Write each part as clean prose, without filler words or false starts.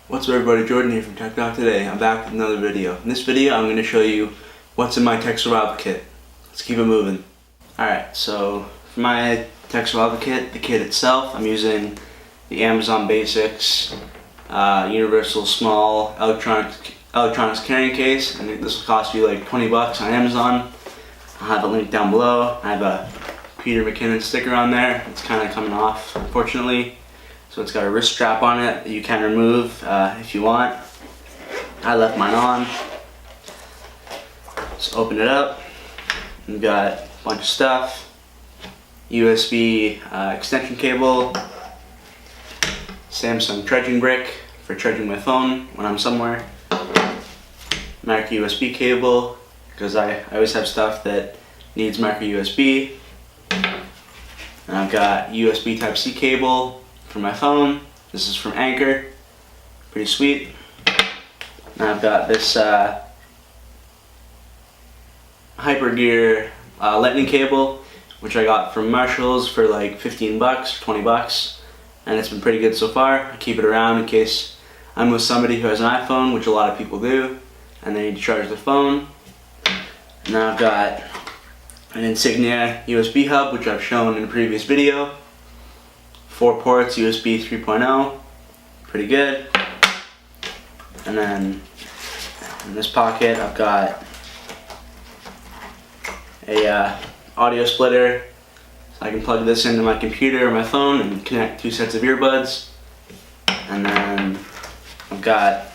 What's up everybody, Jordan here from Tech Talk Today. I'm back with another video. In this video I'm going to show you what's in my tech survival kit. Let's keep it moving. Alright, so for my tech survival kit, the kit itself, I'm using the Amazon Basics Universal Small Electronics Carrying Case, and this will cost you like 20 bucks on Amazon. I'll have a link down below. I have a Peter McKinnon sticker on there. It's kind of coming off, unfortunately. So it's got a wrist strap on it that you can remove if you want. I left mine on. Just open it up. We've got a bunch of stuff. USB extension cable. Samsung charging brick for charging my phone when I'm somewhere. Micro USB cable, because I always have stuff that needs micro USB. And I've got USB Type-C cable for my phone. This is from Anker, pretty sweet. And I've got this Hypergear lightning cable, which I got from Marshalls for like 15 bucks, 20 bucks, and it's been pretty good so far. I keep it around in case I'm with somebody who has an iPhone, which a lot of people do, and they need to charge their phone. And now I've got an Insignia USB hub, which I've shown in a previous video. 4 ports, USB 3.0, pretty good. And then in this pocket I've got a audio splitter, so I can plug this into my computer or my phone and connect 2 sets of earbuds. And then I've got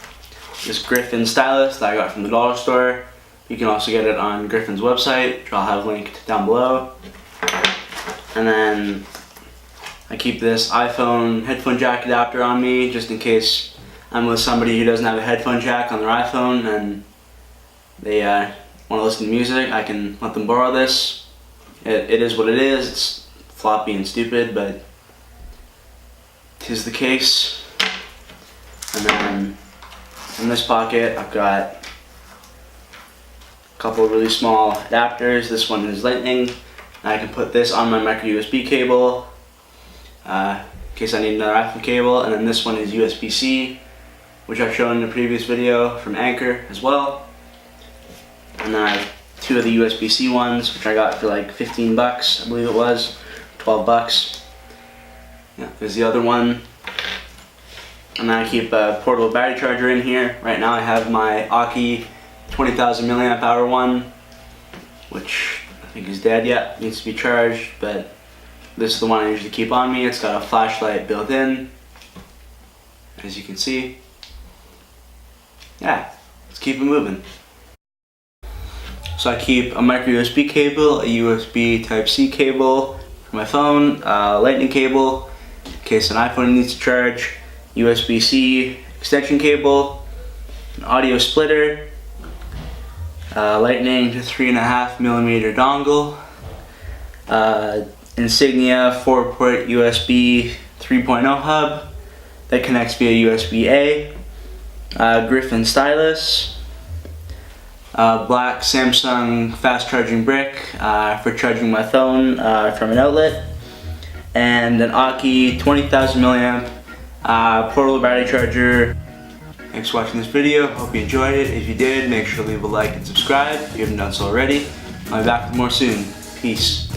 this Griffin Stylus that I got from the dollar store. You can also get it on Griffin's website, which I'll have linked down below. And then I keep this iPhone headphone jack adapter on me just in case I'm with somebody who doesn't have a headphone jack on their iPhone and they want to listen to music. I can let them borrow this. It is what it is. It's floppy and stupid, but 'tis the case. And then in this pocket I've got a couple of really small adapters. This one is lightning. I can put this on my micro USB cable in case I need another iPhone cable, and then this one is USB C, which I've shown in a previous video from Anker as well. And then I have 2 of the USB C ones, which I got for like 15 bucks, I believe it was, 12 bucks. Yeah, there's the other one. And then I keep a portable battery charger in here. Right now I have my Aukey 20,000 milliamp hour one, which I think is dead yet, needs to be charged, but this is the one I usually keep on me. It's got a flashlight built in, as you can see. Yeah, let's keep it moving. So I keep a micro USB cable, a USB Type-C cable for my phone, lightning cable in case an iPhone needs to charge, USB-C extension cable, an audio splitter, lightning to 3.5mm dongle, Insignia 4-port USB 3.0 hub that connects via USB-A, Griffin Stylus, black Samsung fast charging brick for charging my phone from an outlet, and an Aukey 20,000 milliamp portable battery charger. Thanks for watching this video. Hope you enjoyed it. If you did, make sure to leave a like and subscribe if you haven't done so already. I'll be back with more soon. Peace.